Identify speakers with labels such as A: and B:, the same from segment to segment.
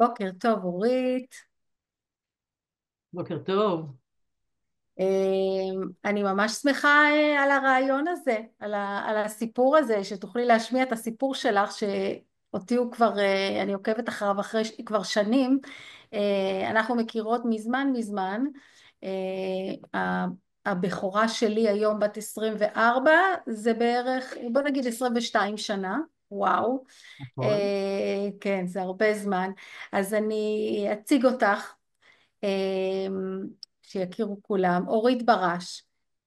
A: בוקר טוב, אורית.
B: בוקר טוב.
A: אני ממש שמחה על הרעיון הזה, על הסיפור הזה, שתוכלי להשמיע את הסיפור שלך, שאותי הוא כבר, אני עוקבת אחריו כבר שנים. אנחנו מכירות מזמן מזמן. הבכורה שלי היום בת 24, זה בערך, בוא נגיד 22 שנה. וואו.
B: נכון.
A: כן, זה הרבה זמן. אז אני אציג אותך. שיכירו כולם, אורית ברש,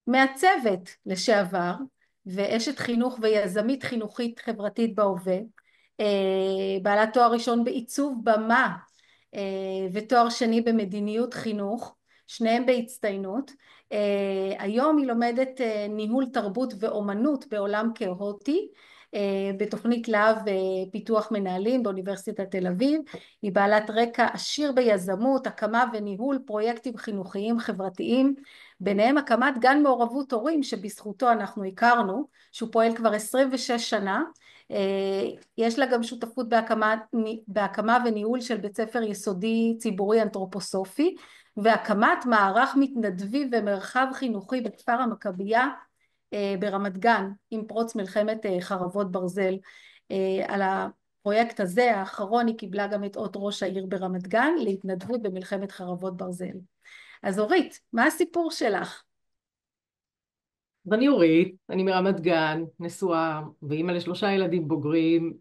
A: מעצבת לשעבר ואשת חינוך ויזמית חינוכית חברתית בהווה, בעלת תואר ראשון בעיצוב במה ותואר שני במדיניות חינוך, שניהם בהצטיינות. היום היא לומדת ניהול תרבות ואומנות בעולם כאוטי בתוכנית להב פיתוח מנהלים באוניברסיטת תל אביב. היא בעלת רקע עשיר ביזמות, הקמה וניהול פרויקטים חינוכיים חברתיים, ביניהם הקמת גן מעורבות הורים שבזכותו אנחנו הכרנו, שהוא פועל כבר 26 שנה. יש לה גם שותפות בהקמה וניהול של בית ספר יסודי ציבורי אנתרופוסופי, והקמת מערך מתנדבים ומרחב חינוכי בכפר המכבייה ברמת גן עם פרוץ מלחמת חרבות ברזל. על הפרויקט הזה האחרון היא קיבלה גם את אות ראש העיר ברמת גן להתנדבות במלחמת חרבות ברזל. אז אורית, מה הסיפור שלך?
B: אז אני אורית, אני מרמת גן, נשואה ואימא לשלושה ילדים בוגרים,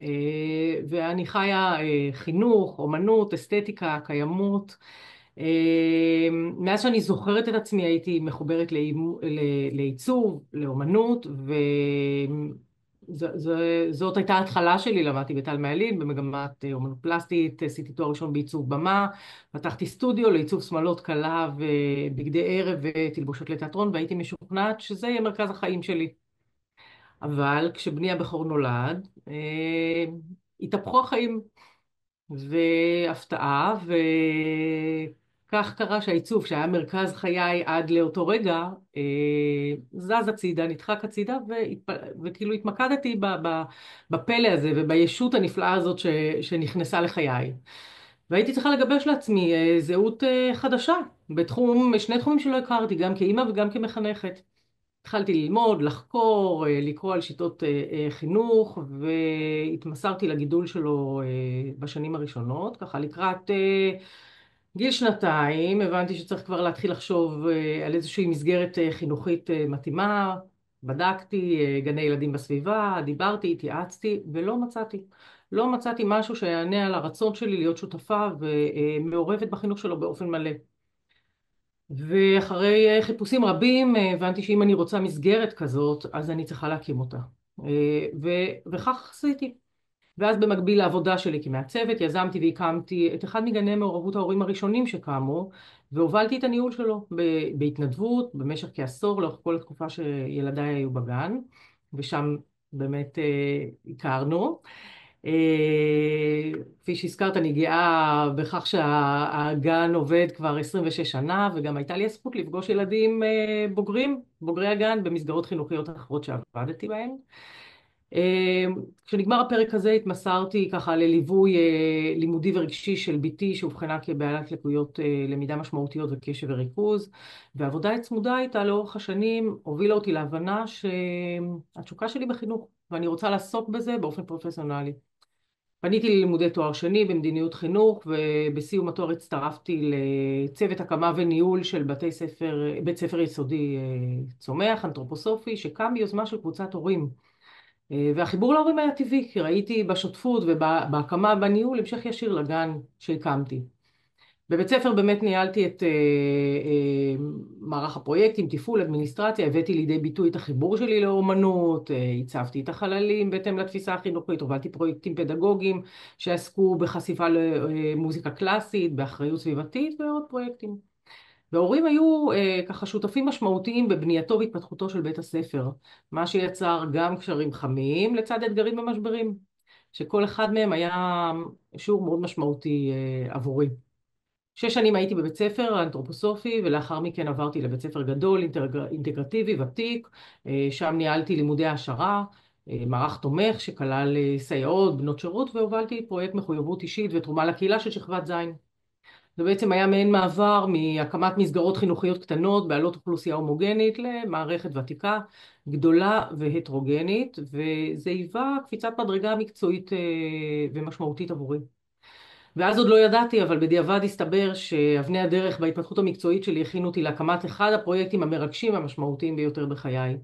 B: ואני חיה חינוך, אומנות, אסתטיקה, קיימות. מאז שאני זוכרת את עצמי הייתי מחוברת לעיצוב, לאומנות, זאת הייתה ההתחלה שלי. למדתי בטל מעלין במגמת אומנות פלסטית, עשיתי תואר ראשון בעיצוב במה, פתחתי סטודיו לעיצוב שמלות כלה ובגדי ערב ותלבושות לתיאטרון, והייתי משוכנעת שזה יהיה מרכז החיים שלי. אבל כשבני הבכור נולד, התהפכו החיים. והפתעה, וכך קרה שהעיצוב שהיה מרכז חיי עד לאותו רגע, זז הצידה, נדחק הצידה, וכאילו התמקדתי בפלא הזה ובישות הנפלאה הזאת שנכנסה לחיי. והייתי צריכה לגבש לעצמי זהות חדשה שני תחומים שלא הכרתי, גם כאימא וגם כמחנכת. התחלתי ללמוד, לחקור, לקרוא על שיטות חינוך, והתמסרתי לגידול שלו בשנים הראשונות. ככה לקראת גיל שנתיים הבנתי שצריך כבר להתחיל לחשוב על איזושהי מסגרת חינוכית מתאימה. בדקתי גני ילדים בסביבה, דיברתי, התייעצתי, ולא מצאתי. לא מצאתי משהו שיענה על הרצון שלי להיות שותפה ומעורבת בחינוך שלו באופן מלא. ואחרי חיפושים רבים הבנתי שאם אני רוצה מסגרת כזאת, אז אני צריכה להקים אותה. וכך עשיתי. ואז במקביל לעבודה שלי כמעצבת, יזמתי והקמתי את אחד מגני מעורבות ההורים הראשונים שקמו, והובלתי את הניהול שלו בהתנדבות במשך כעשור, לאורך כל התקופה שילדיי היו בגן, ושם באמת הכרנו. כפי שהזכרת, אני גאה בכך שהגן עובד כבר 26 שנה, וגם הייתה לי הזכות לפגוש ילדים בוגרים, בוגרי הגן, במסגרות חינוכיות אחרות שעבדתי בהן. כשנגמר הפרק הזה התמסרתי ככה לליווי לימודי ורגשי של בתי שאובחנה כבעלת לקויות למידה משמעותיות וקשב וריכוז, והעבודה הצמודה איתה לאורך השנים הובילה אותי להבנה שהתשוקה שלי בחינוך ואני רוצה לעסוק בזה באופן פרופסיונלי. פניתי ללימודי תואר שני במדיניות חינוך, ובסיום התואר הצטרפתי לצוות הקמה וניהול של בית ספר יסודי צומח, אנתרופוסופי, שקם ביוזמה של קבוצת הורים. והחיבור להורים היה טבעי, כי ראיתי בשותפות ובהקמה, בניהול, המשך ישיר לגן שהקמתי. בבית ספר באמת ניהלתי את מערך הפרויקטים, תפעול, אדמיניסטרציה, הבאתי לידי ביטוי את החיבור שלי לאומנות, הצבתי את החללים בהתאם לתפיסה החינוכית, הובלתי פרויקטים פדגוגיים שעסקו בחשיפה למוזיקה קלאסית, באחריות סביבתית ועוד פרויקטים. וההורים היו ככה שותפים משמעותיים בבנייתו והתפתחותו של בית הספר, מה שיצר גם קשרים חמים לצד אתגרים ומשברים, שכל אחד מהם היה שיעור מאוד משמעותי עבורי. 6 שנים הייתי בבית ספר האנתרופוסופי, ולאחר מכן עברתי לבית ספר גדול, אינטגרטיבי, ותיק. שם ניהלתי לימודי העשרה, מערך תומך שכלל סייעות, בנות שירות, והובלתי פרויקט מחויבות אישית ותרומה לקהילה של שכבת ז'. זה בעצם היה מעין מעבר מהקמת מסגרות חינוכיות קטנות בעלות אוכלוסייה הומוגנית למערכת ותיקה, גדולה והטרוגנית, וזה היווה קפיצת מדרגה מקצועית ומשמעותית עבורי. ואז עוד לא ידעתי, אבל בדיעבד הסתבר שאבני הדרך בהתפתחות המקצועית שלי הכינו אותי להקמת אחד הפרויקטים המרגשים והמשמעותיים ביותר בחיי.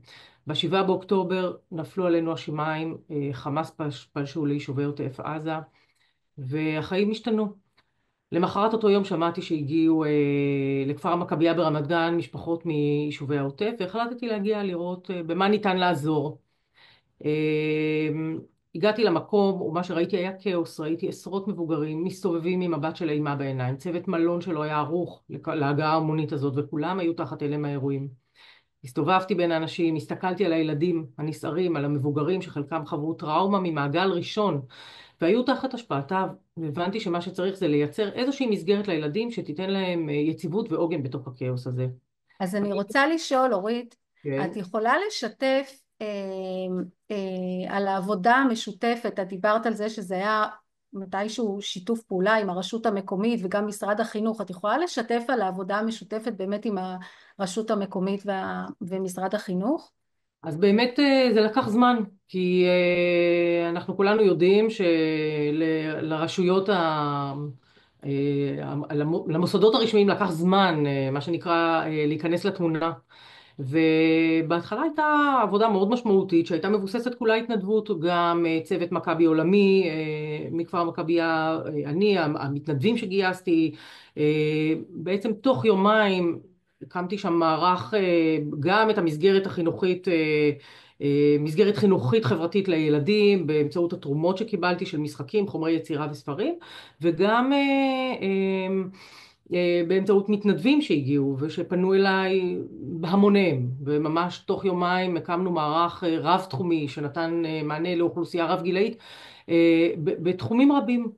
B: ב7 באוקטובר נפלו עלינו השמיים, חמאס פלשו ליישובי עוטף עזה, והחיים השתנו. למחרת אותו יום שמעתי שהגיעו לכפר המכבייה ברמת גן משפחות מיישובי העוטף, והחלטתי להגיע לראות במה ניתן לעזור. אה, הגעתי למקום, ומה שראיתי היה כאוס. ראיתי עשרות מבוגרים מסתובבים עם מבט של אימה בעיניים, צוות מלון שלא היה ערוך להגעה ההמונית הזאת, וכולם היו תחת הלם האירועים. הסתובבתי בין האנשים, הסתכלתי על הילדים הנסערים, על המבוגרים שחלקם חוו טראומה ממעגל ראשון, והיו תחת השפעתה, והבנתי שמה שצריך זה לייצר איזושהי מסגרת לילדים שתיתן להם יציבות ועוגן בתוך הכאוס הזה.
A: אז אני רוצה לשאול, אורית,
B: כן.
A: את יכולה לשתף על העבודה המשותפת? את דיברת על זה שזה היה מתישהו שיתוף פעולה עם הרשות המקומית וגם משרד החינוך. את יכולה לשתף על העבודה המשותפת באמת עם הרשות המקומית ומשרד החינוך?
B: אז באמת זה לקח זמן, כי אנחנו כולנו יודעים שלרשויות, למוסדות הרשמיים לקח זמן, מה שנקרא, להיכנס לתמונה. ובהתחלה הייתה עבודה מאוד משמעותית שהייתה מבוססת כולה התנדבות, גם צוות מכבי עולמי, מכפר מכבייה, אני, המתנדבים שגייסתי, בעצם תוך יומיים הקמתי שם מערך, גם את המסגרת החינוכית, מסגרת חינוכית חברתית לילדים באמצעות התרומות שקיבלתי של משחקים, חומרי יצירה וספרים, וגם באמצעות מתנדבים שהגיעו ושפנו אליי בהמוניהם, וממש תוך יומיים הקמנו מערך רב-תחומי שנתן מענה לאוכלוסייה רב-גילאית בתחומים רבים.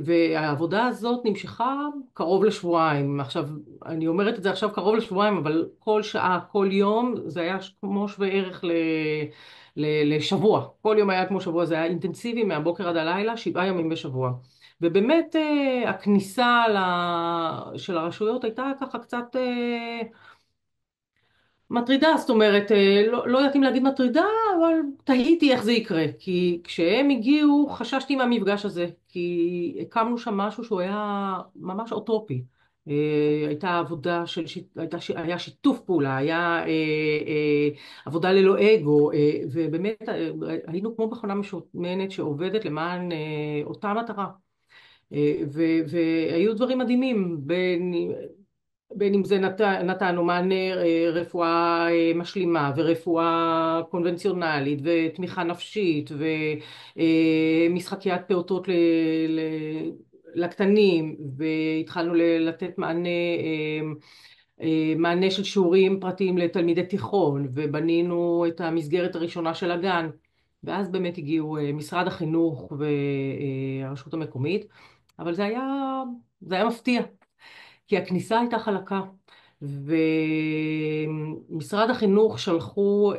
B: והעבודה הזאת נמשכה קרוב לשבועיים. עכשיו, אני אומרת את זה עכשיו קרוב לשבועיים, אבל כל שעה, כל יום, זה היה כמו שווה ערך לשבוע. כל יום היה כמו שבוע, זה היה אינטנסיבי מהבוקר עד הלילה, 7 ימים בשבוע. ובאמת הכניסה של הרשויות הייתה ככה קצת מטרידה, זאת אומרת, לא יודעת אם להגיד מטרידה, אבל תהיתי איך זה יקרה. כי כשהם הגיעו, חששתי מהמפגש הזה, כי הקמנו שם משהו שהוא היה ממש אוטופי. הייתה עבודה היה שיתוף פעולה, היה עבודה ללא אגו, ובאמת היינו כמו מכונה משומנת שעובדת למען אותה מטרה. והיו דברים מדהימים, בין אם זה נתנו מענה רפואה משלימה ורפואה קונבנציונלית ותמיכה נפשית ומשחקיית פעוטות לקטנים, והתחלנו לתת מענה של שיעורים פרטיים לתלמידי תיכון, ובנינו את המסגרת הראשונה של הגן. ואז באמת הגיעו משרד החינוך והרשות המקומית, אבל זה היה מפתיע. כי הכניסה הייתה חלקה, ומשרד החינוך שלחו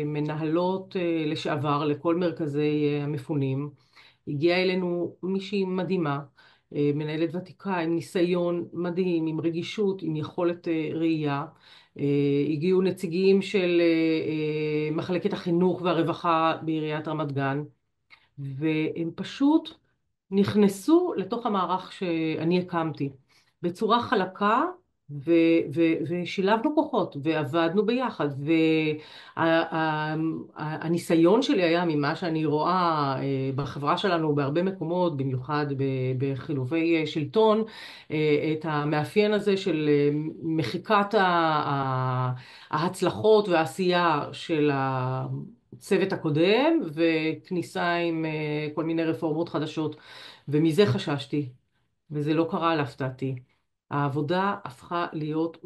B: מנהלות לשעבר לכל מרכזי המפונים. הגיעה אלינו מישהי מדהימה, מנהלת ותיקה עם ניסיון מדהים, עם רגישות, עם יכולת ראייה. הגיעו נציגים של מחלקת החינוך והרווחה בעיריית רמת גן, והם פשוט נכנסו לתוך המערך שאני הקמתי בצורה חלקה, ושילבנו כוחות ועבדנו ביחד, והניסיון שלי היה ממה שאני רואה בחברה שלנו בהרבה מקומות, במיוחד בחילופי שלטון, את המאפיין הזה של מחיקת ההצלחות והעשייה של הצוות הקודם וכניסה עם כל מיני רפורמות חדשות, ומזה חששתי, וזה לא קרה להפתעתי. העבודה הפכה להיות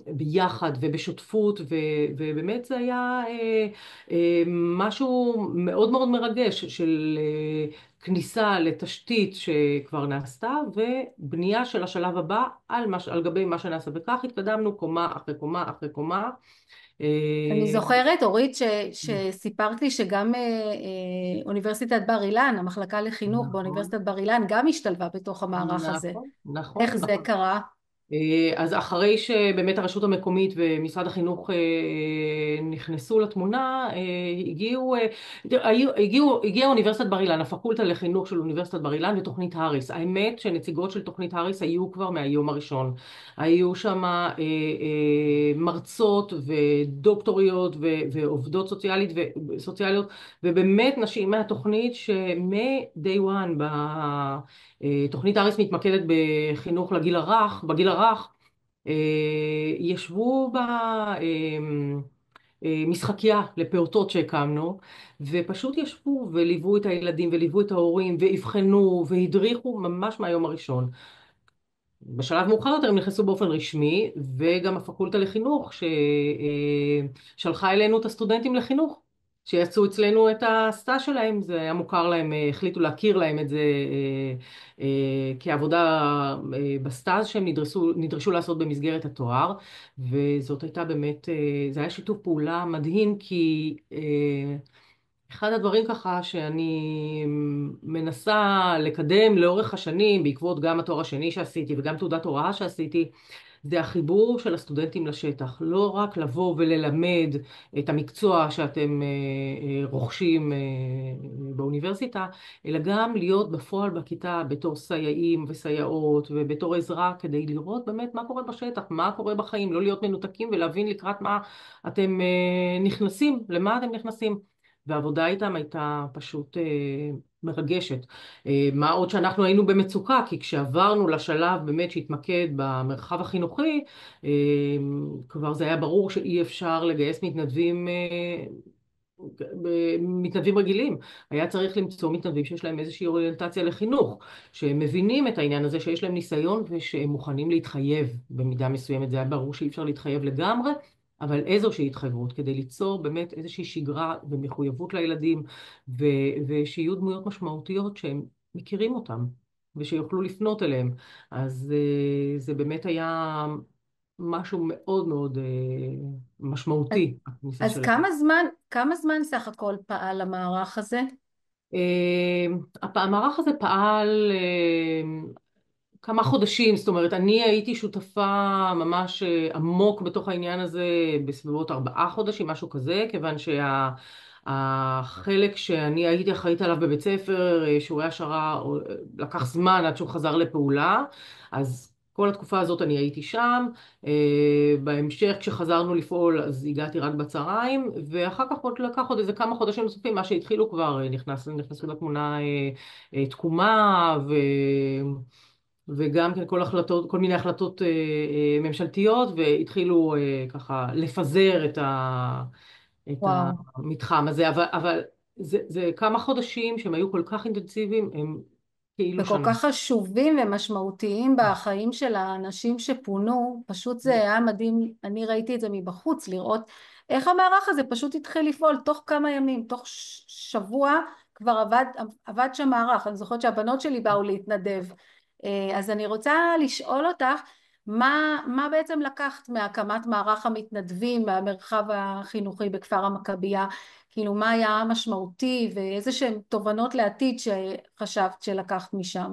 B: ביחד ובשותפות, ובאמת זה היה משהו מאוד מאוד מרגש של כניסה לתשתית שכבר נעשתה ובנייה של השלב הבא על גבי מה שנעשה, וכך התקדמנו קומה אחרי קומה אחרי קומה.
A: אני זוכרת, אורית, שסיפרת לי שגם אוניברסיטת בר אילן, המחלקה לחינוך
B: נכון,
A: באוניברסיטת בר אילן, גם השתלבה בתוך המערך הזה.
B: נכון, נכון,
A: איך זה
B: נכון.
A: קרה?
B: אז אחרי שבאמת הרשות המקומית ומשרד החינוך נכנסו לתמונה, הגיעה אוניברסיטת בר אילן, הפקולטה לחינוך של אוניברסיטת בר אילן ותוכנית האריס. האמת שנציגות של תוכנית האריס היו כבר מהיום הראשון. היו שם מרצות ודוקטוריות ועובדות סוציאליות, ובאמת נשים מהתוכנית שמ-day one תוכנית אריס מתמקדת בחינוך לגיל הרך, בגיל הרך, ישבו במשחקייה לפעוטות שהקמנו, ופשוט ישבו וליוו את הילדים וליוו את ההורים ואבחנו והדריכו ממש מהיום הראשון. בשלב מאוחר יותר הם נכנסו באופן רשמי, וגם הפקולטה לחינוך ששלחה אלינו את הסטודנטים לחינוך, שיצאו אצלנו את הסטאז' שלהם, זה היה מוכר להם, החליטו להכיר להם את זה כעבודה בסטאז' שהם נדרשו לעשות במסגרת התואר, וזאת הייתה באמת, זה היה שיתוף פעולה מדהים, כי אחד הדברים ככה שאני מנסה לקדם לאורך השנים, בעקבות גם התואר השני שעשיתי וגם תעודת הוראה שעשיתי, זה החיבור של הסטודנטים לשטח. לא רק לבוא וללמד את המקצוע שאתם רוכשים באוניברסיטה, אלא גם להיות בפועל בכיתה בתור סייעים וסייעות ובתור עזרה, כדי לראות באמת מה קורה בשטח, מה קורה בחיים, לא להיות מנותקים ולהבין לקראת מה אתם נכנסים, למה אתם נכנסים. והעבודה איתם הייתה פשוט מרגשת. מה עוד שאנחנו היינו במצוקה, כי כשעברנו לשלב באמת שהתמקד במרחב החינוכי, אה, כבר זה היה ברור שאי אפשר לגייס מתנדבים רגילים. היה צריך למצוא מתנדבים שיש להם איזושהי אוריינטציה לחינוך, שהם מבינים את העניין הזה, שיש להם ניסיון ושהם מוכנים להתחייב במידה מסוימת. זה היה ברור שאי אפשר להתחייב לגמרי, אבל איזושהי התחייבות כדי ליצור באמת איזושהי שגרה ומחויבות לילדים, ושיהיו דמויות משמעותיות שהם מכירים אותם ושיוכלו לפנות אליהם. אז זה באמת היה משהו מאוד מאוד
A: אז,
B: משמעותי, הכניסה
A: אז
B: שלהם.
A: כמה זמן סך הכל פעל המערך הזה?
B: המערך הזה פעל כמה חודשים, זאת אומרת, אני הייתי שותפה ממש עמוק בתוך העניין הזה בסביבות 4 חודשים, משהו כזה, כיוון שהחלק שאני הייתי אחראית עליו בבית ספר, שיעורי העשרה, לקח זמן עד שהוא חזר לפעולה, אז כל התקופה הזאת אני הייתי שם. בהמשך כשחזרנו לפעול אז הגעתי רק בצהריים, ואחר כך עוד לקח עוד איזה כמה חודשים נוספים, מה שהתחילו כבר נכנסו לתמונה תקומה וגם כן כל מיני החלטות ממשלתיות, והתחילו ככה לפזר את
A: וואו.
B: המתחם הזה, אבל זה כמה חודשים שהם היו כל כך אינטנסיביים, הם כאילו
A: וכל
B: שנה.
A: כך חשובים ומשמעותיים בחיים של האנשים שפונו, פשוט זה היה מדהים, אני ראיתי את זה מבחוץ, לראות איך המערך הזה פשוט התחיל לפעול תוך כמה ימים, תוך שבוע כבר עבד שם מערך. אני זוכרת שהבנות שלי באו להתנדב. אז אני רוצה לשאול אותך, מה בעצם לקחת מהקמת מערך המתנדבים מהמרחב החינוכי בכפר המכבייה? כאילו מה היה משמעותי ואיזה שהן תובנות לעתיד שחשבת שלקחת משם?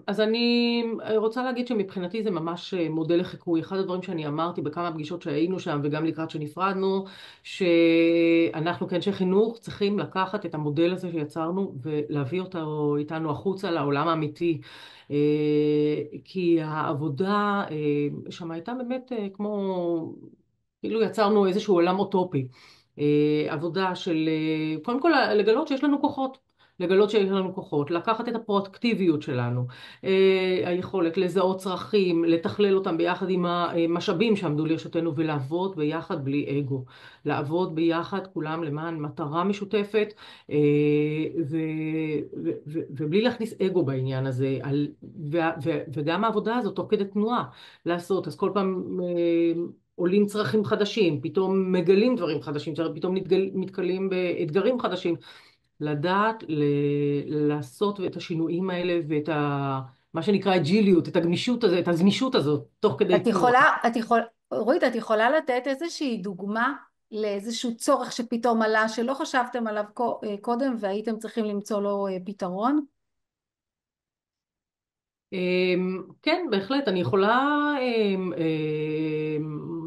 B: אז אני רוצה להגיד שמבחינתי זה ממש מודל לחיקוי. אחד הדברים שאני אמרתי בכמה פגישות שהיינו שם וגם לקראת שנפרדנו, שאנחנו כאנשי חינוך צריכים לקחת את המודל הזה שיצרנו ולהביא אותו איתנו החוצה לעולם האמיתי. כי העבודה שם הייתה באמת כמו, כאילו יצרנו איזשהו עולם אוטופי. עבודה של, קודם כל לגלות שיש לנו כוחות. לגלות שיש לנו כוחות, לקחת את הפרואקטיביות שלנו, היכולת לזהות צרכים, לתכלל אותם ביחד עם המשאבים שעמדו לרשותנו, ולעבוד ביחד בלי אגו. לעבוד ביחד כולם למען מטרה משותפת, ובלי להכניס אגו בעניין הזה. וגם העבודה הזאת תוך כדי תנועה לעשות. אז כל פעם עולים צרכים חדשים, פתאום מגלים דברים חדשים, פתאום מתקלים באתגרים חדשים. לדעת לעשות את השינויים האלה ואת מה שנקרא אג'יליות, את הגמישות הזאת, את הגמישות הזאת, תוך כדי
A: את
B: תנועה.
A: יכולה, את יכול, אורית, את יכולה לתת איזושהי דוגמה לאיזשהו צורך שפתאום עלה, שלא חשבתם עליו קודם והייתם צריכים למצוא לו פתרון?
B: כן, בהחלט, אני יכולה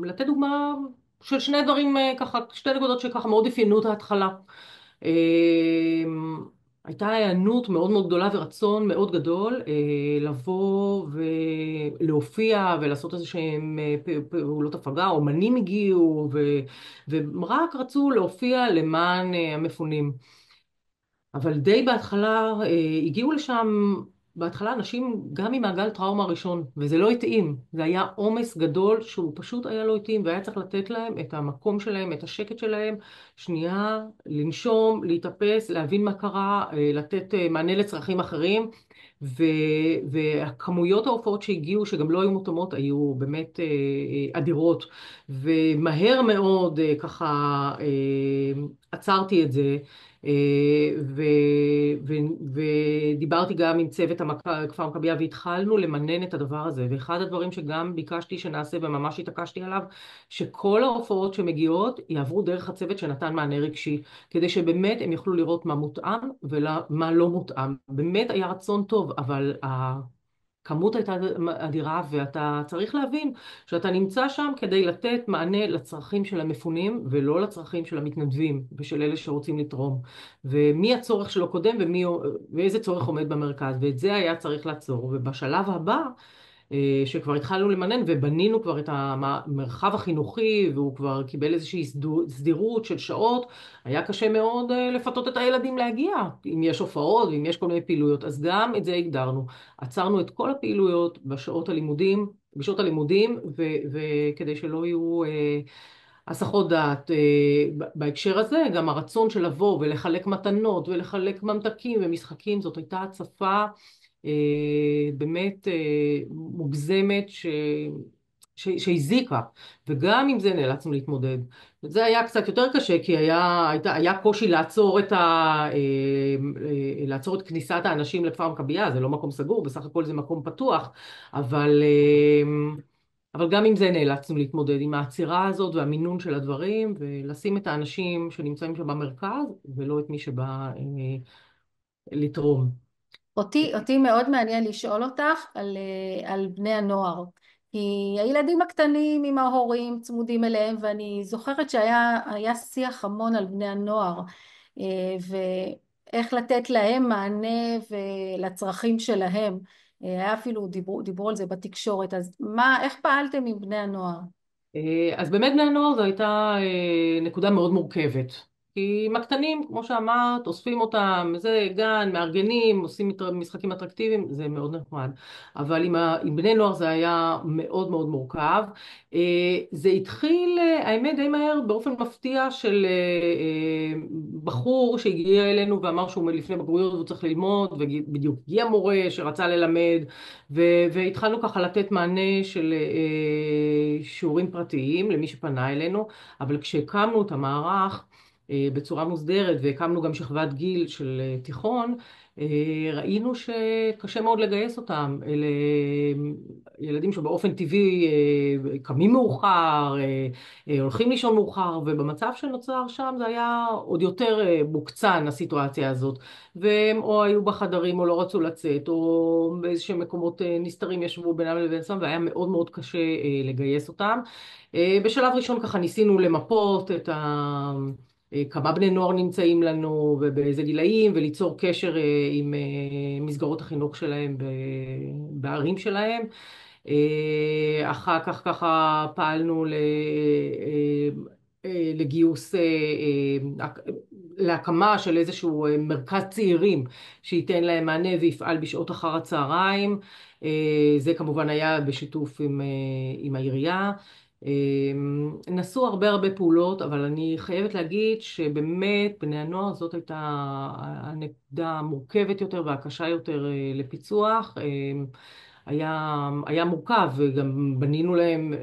B: לתת דוגמה של שני דברים, ככה, שתי נקודות שככה מאוד אפיינו את ההתחלה. הייתה היענות מאוד מאוד גדולה ורצון מאוד גדול לבוא ולהופיע ולעשות איזה שהם פעולות הפגה, אומנים הגיעו והם רק רצו להופיע למען המפונים. אבל די בהתחלה הגיעו לשם, בהתחלה אנשים גם ממעגל טראומה ראשון, וזה לא התאים. זה היה עומס גדול שהוא פשוט היה לא התאים, והיה צריך לתת להם את המקום שלהם, את השקט שלהם, שנייה, לנשום, להתאפס, להבין מה קרה, לתת מענה לצרכים אחרים. ו, והכמויות ההופעות שהגיעו, שגם לא היו מותאמות, היו באמת אדירות. ומהר מאוד ככה עצרתי את זה. אה, ו, ו, ודיברתי גם עם צוות כפר מכביה והתחלנו למנן את הדבר הזה. ואחד הדברים שגם ביקשתי שנעשה וממש התעקשתי עליו, שכל ההופעות שמגיעות יעברו דרך הצוות שנתן מענה רגשי, כדי שבאמת הם יוכלו לראות מה מותאם ומה לא מותאם. באמת היה רצון טוב, אבל הכמות הייתה אדירה, ואתה צריך להבין שאתה נמצא שם כדי לתת מענה לצרכים של המפונים ולא לצרכים של המתנדבים ושל אלה שרוצים לתרום. ומי הצורך שלו קודם ואיזה צורך עומד במרכז, ואת זה היה צריך לעצור. ובשלב הבא שכבר התחלנו למנן ובנינו כבר את המרחב החינוכי והוא כבר קיבל איזושהי סדירות של שעות, היה קשה מאוד לפתות את הילדים להגיע, אם יש הופעות ואם יש כל מיני פעילויות. אז גם את זה הגדרנו. עצרנו את כל הפעילויות בשעות הלימודים, וכדי שלא יהיו הסחות דעת. בהקשר הזה, גם הרצון של לבוא ולחלק מתנות ולחלק ממתקים ומשחקים, זאת הייתה הצפה באמת מוגזמת שהזיקה, וגם עם זה נאלצנו להתמודד. זה היה קצת יותר קשה, כי היה קושי לעצור את כניסת האנשים לכפר מכביה. זה לא מקום סגור, בסך הכל זה מקום פתוח, אבל, אבל גם עם זה נאלצנו להתמודד, עם העצירה הזאת והמינון של הדברים, ולשים את האנשים שנמצאים שם במרכז, ולא את מי שבא לתרום.
A: אותי מאוד מעניין לשאול אותך על בני הנוער, כי הילדים הקטנים עם ההורים צמודים אליהם, ואני זוכרת שהיה שיח המון על בני הנוער, ואיך לתת להם מענה ולצרכים שלהם. היה אפילו דיברו על זה בתקשורת. אז איך פעלתם עם בני הנוער?
B: אז באמת בני הנוער זו הייתה נקודה מאוד מורכבת. כי עם הקטנים, כמו שאמרת, אוספים אותם, זה גן, מארגנים, עושים משחקים אטרקטיביים, זה מאוד נחמד. אבל עם בני נוער זה היה מאוד מאוד מורכב. זה התחיל, האמת, די מהר, באופן מפתיע של בחור שהגיע אלינו ואמר שהוא לפני בגרויות והוא צריך ללמוד, ובדיוק הגיע מורה שרצה ללמד, והתחלנו ככה לתת מענה של שיעורים פרטיים למי שפנה אלינו. אבל כשהקמנו את המערך בצורה מוסדרת והקמנו גם שכבת גיל של תיכון, ראינו שקשה מאוד לגייס אותם. אלה ילדים שבאופן טבעי קמים מאוחר, הולכים לישון מאוחר, ובמצב שנוצר שם זה היה עוד יותר מוקצן הסיטואציה הזאת. והם או היו בחדרים או לא רצו לצאת, או באיזשהם מקומות נסתרים ישבו בינם לבין עצמם, והיה מאוד מאוד קשה לגייס אותם. בשלב ראשון ככה ניסינו למפות כמה בני נוער נמצאים לנו ובאיזה גילאים, וליצור קשר עם מסגרות החינוך שלהם בערים שלהם. אחר כך ככה פעלנו לגיוס, להקמה של איזשהו מרכז צעירים שייתן להם מענה ויפעל בשעות אחר הצהריים. זה כמובן היה בשיתוף עם העירייה. נעשו הרבה הרבה פעולות, אבל אני חייבת להגיד שבאמת בני הנוער זאת הייתה הנקודה המורכבת יותר והקשה יותר לפיצוח. היה מורכב, וגם בנינו להם,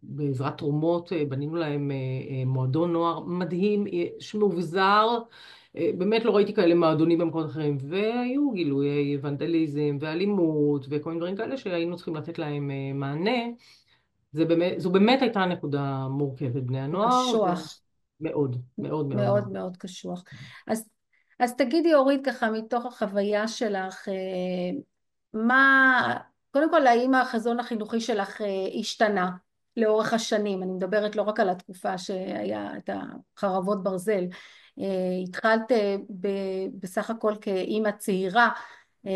B: בעזרת תרומות, בנינו להם מועדון נוער מדהים, שמובזר. באמת לא ראיתי כאלה מועדונים במקומות אחרים, והיו גילויי ונדליזם ואלימות וכל מיני דברים כאלה שהיינו צריכים לתת להם מענה. זו באמת הייתה נקודה מורכבת, בני הנוער,
A: וקשוח.
B: ומאוד, מאוד מאוד
A: מאוד
B: מאוד.
A: מאוד קשוח. אז, אז תגידי אורית ככה מתוך החוויה שלך, מה, קודם כל האם החזון החינוכי שלך השתנה לאורך השנים? אני מדברת לא רק על התקופה שהיה את החרבות ברזל. התחלת בסך הכל כאימא צעירה, אה,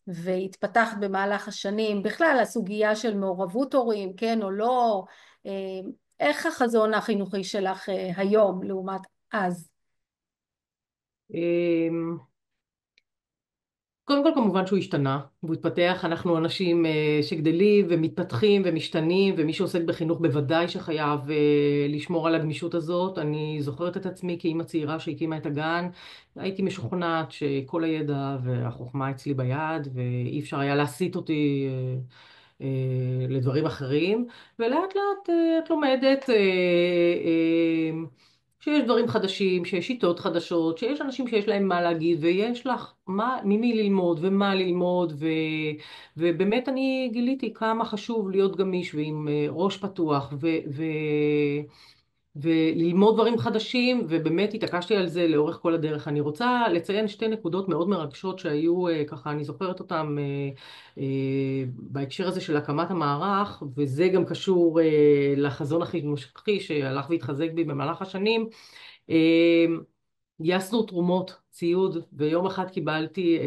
A: והתפתחת במהלך השנים, בכלל הסוגיה של מעורבות הורים, כן או לא, אה, איך החזון החינוכי שלך היום לעומת אז?
B: אמ, קודם כל כמובן שהוא השתנה, והוא התפתח, אנחנו אנשים שגדלים ומתפתחים ומשתנים, ומי שעוסק בחינוך בוודאי שחייב לשמור על הגמישות הזאת. אני זוכרת את עצמי כאימא צעירה שהקימה את הגן, הייתי משוכנעת שכל הידע והחוכמה אצלי ביד, ואי אפשר היה להסיט אותי לדברים אחרים, ולאט לאט את לומדת שיש דברים חדשים, שיש שיטות חדשות, שיש אנשים שיש להם מה להגיד, ויש לך ממי ללמוד ומה ללמוד, ובאמת אני גיליתי כמה חשוב להיות גמיש ועם ראש פתוח, וללמוד דברים חדשים, ובאמת התעקשתי על זה לאורך כל הדרך. אני רוצה לציין שתי נקודות מאוד מרגשות שהיו, ככה, אני זוכרת אותן בהקשר הזה של הקמת המערך, וזה גם קשור לחזון החינוכי שהלך והתחזק בי במהלך השנים. אה, גייסנו תרומות, ציוד, ויום אחד קיבלתי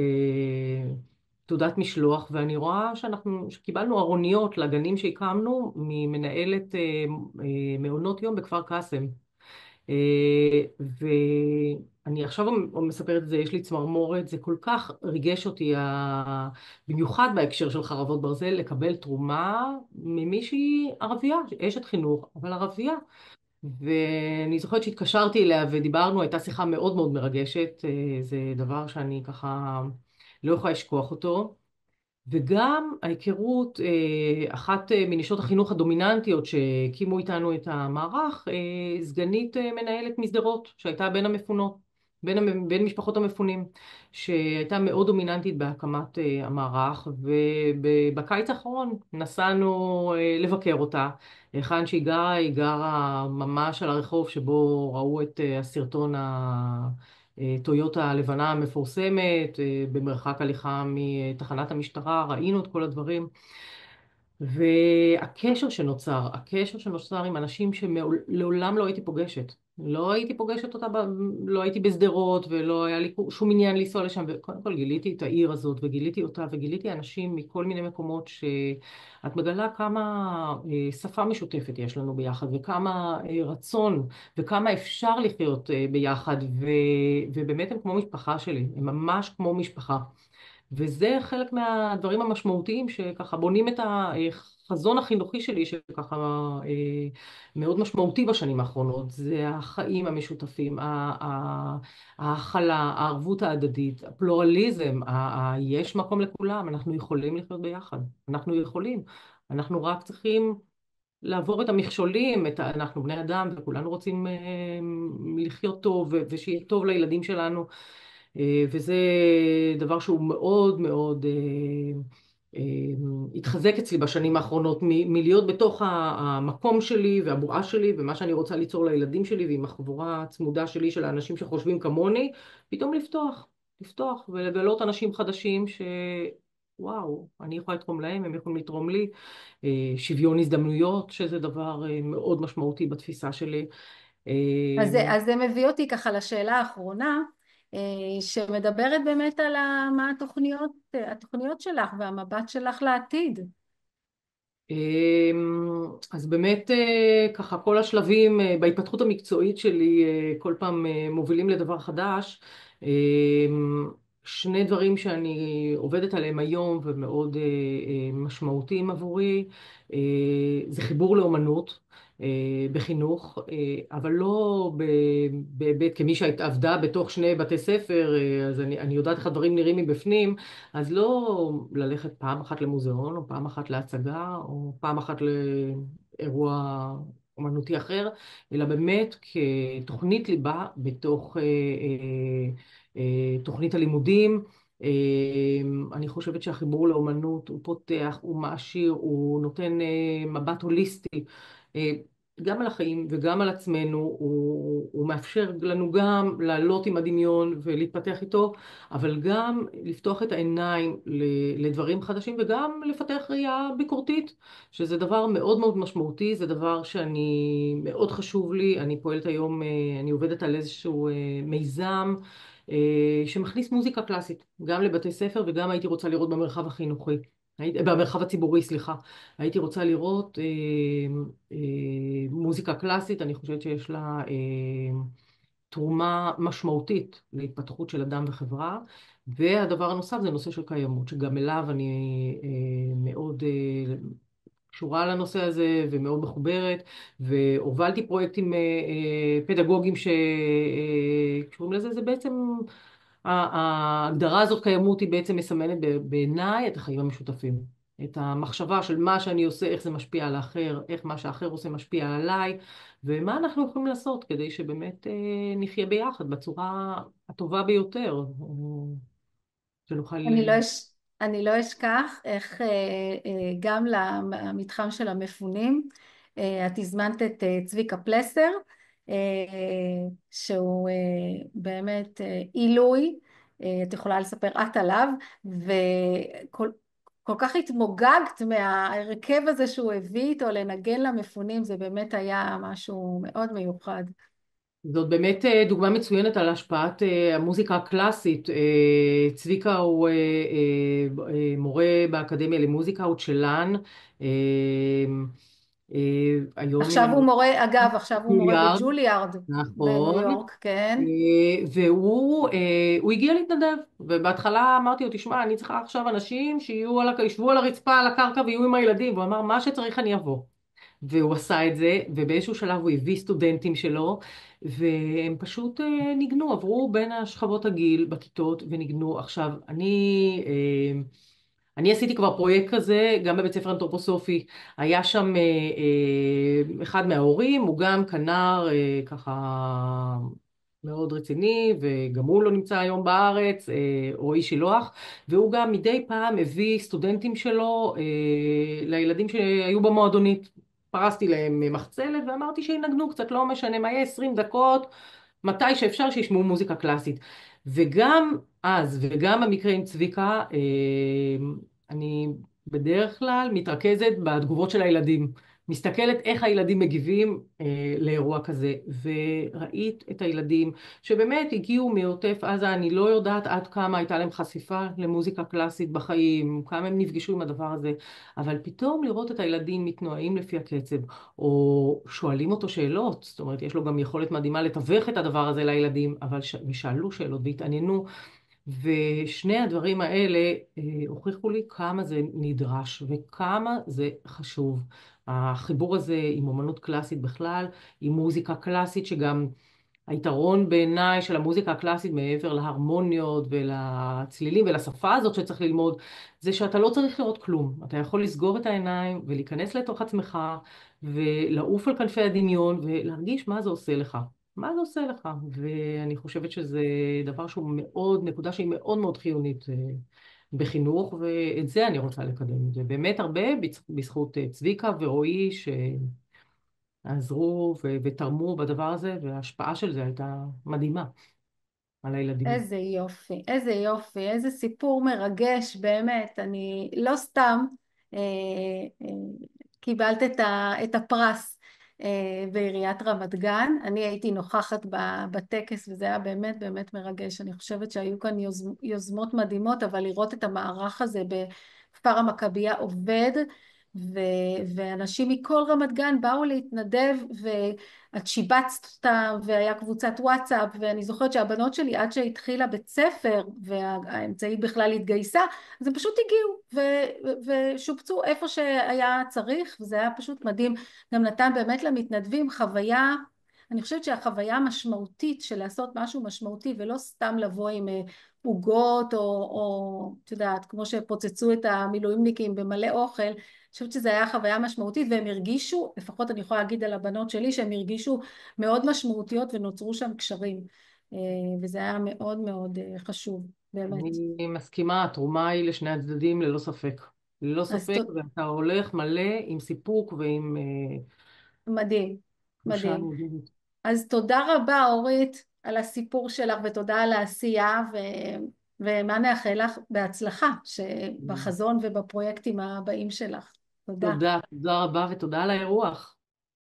B: תעודת משלוח, ואני רואה שקיבלנו ארוניות לגנים שהקמנו ממנהלת מעונות יום בכפר קאסם. ואני עכשיו מספרת את זה, יש לי צמרמורת, זה כל כך ריגש אותי, במיוחד בהקשר של חרבות ברזל, לקבל תרומה ממישהי ערבייה, אשת חינוך, אבל ערבייה. ואני זוכרת שהתקשרתי אליה ודיברנו, הייתה שיחה מאוד מאוד מרגשת, זה דבר שאני ככה לא יכולה לשכוח אותו. וגם ההיכרות, אחת מנשות החינוך הדומיננטיות שהקימו איתנו את המערך, סגנית מנהלת משדרות, שהייתה בין המפונות, בין משפחות המפונים, שהייתה מאוד דומיננטית בהקמת המערך, ובקיץ האחרון נסענו לבקר אותה. היכן שהיא גרה, היא גרה ממש על הרחוב שבו ראו את הסרטון טויוטה הלבנה המפורסמת, במרחק הליכה מתחנת המשטרה, ראינו את כל הדברים. והקשר שנוצר, הקשר שנוצר עם אנשים שלעולם לא הייתי פוגשת. לא הייתי פוגשת אותה, לא הייתי בשדרות, ולא היה לי שום עניין לנסוע לשם. וקודם כל גיליתי את העיר הזאת, וגיליתי אותה, וגיליתי אנשים מכל מיני מקומות שאת מגלה כמה שפה משותפת יש לנו ביחד, וכמה רצון, וכמה אפשר לחיות ביחד, ובאמת הם כמו משפחה שלי, הם ממש כמו משפחה. וזה חלק מהדברים המשמעותיים שככה בונים את החזון החינוכי שלי, שככה מאוד משמעותי בשנים האחרונות. זה החיים המשותפים, ההכלה, הערבות ההדדית, הפלורליזם, יש מקום לכולם, אנחנו יכולים לחיות ביחד, אנחנו יכולים. אנחנו רק צריכים לעבור את המכשולים, אנחנו בני אדם וכולנו רוצים לחיות טוב ושיהיה טוב לילדים שלנו. וזה דבר שהוא מאוד מאוד אה, התחזק אצלי בשנים האחרונות, מלהיות בתוך המקום שלי והבועה שלי ומה שאני רוצה ליצור לילדים שלי ועם החבורה הצמודה שלי של האנשים שחושבים כמוני, פתאום לפתוח ולגלות אנשים חדשים וואו, אני יכולה לתרום להם, הם יכולים לתרום לי. שוויון הזדמנויות, שזה דבר מאוד משמעותי בתפיסה שלי. אה,
A: אז זה מביא אותי ככה לשאלה האחרונה, שמדברת באמת על מה התוכניות שלך והמבט שלך לעתיד.
B: אז באמת ככה כל השלבים בהתפתחות המקצועית שלי כל פעם מובילים לדבר חדש. שני דברים שאני עובדת עליהם היום ומאוד משמעותיים עבורי, זה חיבור לאומנות בחינוך, אבל לא בהיבט כמי שעבדה בתוך שני בתי ספר, אז אני יודעת איך הדברים נראים מבפנים. אז לא ללכת פעם אחת למוזיאון, או פעם אחת להצגה, או פעם אחת לאירוע אומנותי אחר, אלא באמת כתוכנית ליבה בתוך תוכנית הלימודים. אני חושבת שהחיבור לאומנות הוא פותח, הוא מעשיר, הוא נותן מבט הוליסטי. אה, גם על החיים וגם על עצמנו, הוא מאפשר לנו גם לעלות עם הדמיון ולהתפתח איתו, אבל גם לפתוח את העיניים לדברים חדשים וגם לפתח ראייה ביקורתית, שזה דבר מאוד מאוד משמעותי, זה דבר שאני, מאוד חשוב לי, אני פועלת היום, אני עובדת על איזשהו מיזם שמכניס מוזיקה קלאסית, גם לבתי ספר וגם הייתי רוצה לראות במרחב החינוכי. במרחב הציבורי, סליחה. הייתי רוצה לראות מוזיקה קלאסית, אני חושבת שיש לה תרומה משמעותית להתפתחות של אדם וחברה. והדבר הנוסף זה נושא של קיימות, שגם אליו אני מאוד קשורה לנושא הזה ומאוד מחוברת, והובלתי פרויקטים פדגוגיים שקשורים לזה. זה בעצם, ההגדרה הזאת קיימות היא בעצם מסמנת בעיניי את החיים המשותפים. את המחשבה של מה שאני עושה, איך זה משפיע על האחר, איך מה שהאחר עושה משפיע עליי, ומה אנחנו יכולים לעשות כדי שבאמת נחיה ביחד בצורה הטובה ביותר, שנוכל...
A: אני לא, אני לא אשכח איך גם למתחם של המפונים, את הזמנת את צביקה פלסר, אה, שהוא באמת עילוי, את יכולה לספר את עליו, וכל כל כך התמוגגת מההרכב הזה שהוא הביא איתו לנגן למפונים, זה באמת היה משהו מאוד מיוחד.
B: זאת באמת דוגמה מצוינת על השפעת המוזיקה הקלאסית. צביקה הוא מורה באקדמיה למוזיקה, הוא צ'לן. אה, היום
A: עכשיו הוא מורה, אגב, עכשיו הוא מורה
B: גוליארד,
A: בג'וליארד בניו
B: נכון.
A: יורק, כן.
B: והוא הגיע להתנדב, ובהתחלה אמרתי לו, תשמע, אני צריכה עכשיו אנשים שישבו על הרצפה, על הקרקע ויהיו עם הילדים, והוא אמר, מה שצריך אני אבוא. והוא עשה את זה, ובאיזשהו שלב הוא הביא סטודנטים שלו, והם פשוט ניגנו, עברו בין השכבות הגיל בכיתות וניגנו. עכשיו, אני עשיתי כבר פרויקט כזה, גם בבית ספר אנתרופוסופי. היה שם אחד מההורים, הוא גם כנר ככה מאוד רציני, וגם הוא לא נמצא היום בארץ, רועי שילוח, והוא גם מדי פעם הביא סטודנטים שלו לילדים שהיו במועדונית. פרסתי להם מחצלת ואמרתי שינגנו קצת, לא משנה מה יהיה, 20 דקות, מתי שאפשר שישמעו מוזיקה קלאסית. וגם אז, וגם במקרה עם צביקה, אני בדרך כלל מתרכזת בתגובות של הילדים. מסתכלת איך הילדים מגיבים לאירוע כזה, וראית את הילדים שבאמת הגיעו מעוטף עזה, אני לא יודעת עד כמה הייתה להם חשיפה למוזיקה קלאסית בחיים, כמה הם נפגשו עם הדבר הזה, אבל פתאום לראות את הילדים מתנועים לפי הקצב, או שואלים אותו שאלות, זאת אומרת, יש לו גם יכולת מדהימה לתווך את הדבר הזה לילדים, אבל ושאלו שאלות והתעניינו, ושני הדברים האלה הוכיחו לי כמה זה נדרש וכמה זה חשוב. החיבור הזה עם אומנות קלאסית בכלל, עם מוזיקה קלאסית, שגם היתרון בעיניי של המוזיקה הקלאסית מעבר להרמוניות ולצלילים ולשפה הזאת שצריך ללמוד, זה שאתה לא צריך לראות כלום. אתה יכול לסגור את העיניים ולהיכנס לתוך עצמך ולעוף על כנפי הדמיון ולהרגיש מה זה עושה לך. מה זה עושה לך? ואני חושבת שזה דבר שהוא מאוד, נקודה שהיא מאוד מאוד חיונית בחינוך, ואת זה אני רוצה לקדם. זה באמת הרבה בזכות צביקה ורועי שעזרו ותרמו בדבר הזה, וההשפעה של זה הייתה מדהימה על הילדים.
A: איזה יופי, איזה יופי, איזה סיפור מרגש, באמת. אני לא סתם אה, אה, קיבלת את הפרס בעיריית רמת גן. אני הייתי נוכחת בטקס וזה היה באמת באמת מרגש. אני חושבת שהיו כאן יוזמות מדהימות, אבל לראות את המערך הזה בכפר המכבייה עובד, ואנשים מכל רמת גן באו להתנדב, ואת שיבצת אותם, והיה קבוצת וואטסאפ, ואני זוכרת שהבנות שלי עד שהתחילה בית ספר והאמצעית בכלל התגייסה, אז הם פשוט הגיעו ושופצו איפה שהיה צריך, וזה היה פשוט מדהים. גם נתן באמת למתנדבים חוויה, אני חושבת שהחוויה המשמעותית של לעשות משהו משמעותי ולא סתם לבוא עם עוגות או את יודעת, כמו שפוצצו את המילואימניקים במלא אוכל, אני חושבת שזו הייתה חוויה משמעותית, והם הרגישו, לפחות אני יכולה להגיד על הבנות שלי, שהם הרגישו מאוד משמעותיות ונוצרו שם קשרים, וזה היה מאוד מאוד חשוב. באמת.
B: אני מסכימה, התרומה היא לשני הצדדים ללא ספק. ללא
A: אז
B: ספק, ואתה הולך מלא עם סיפוק ועם
A: מדהים,
B: תחושה
A: מדהים.
B: נהדרת.
A: אז תודה רבה, אורית, על הסיפור שלך ותודה על העשייה, ומה נאחל לך בהצלחה בחזון ובפרויקטים הבאים שלך. תודה.
B: תודה, תודה רבה ותודה על האירוח.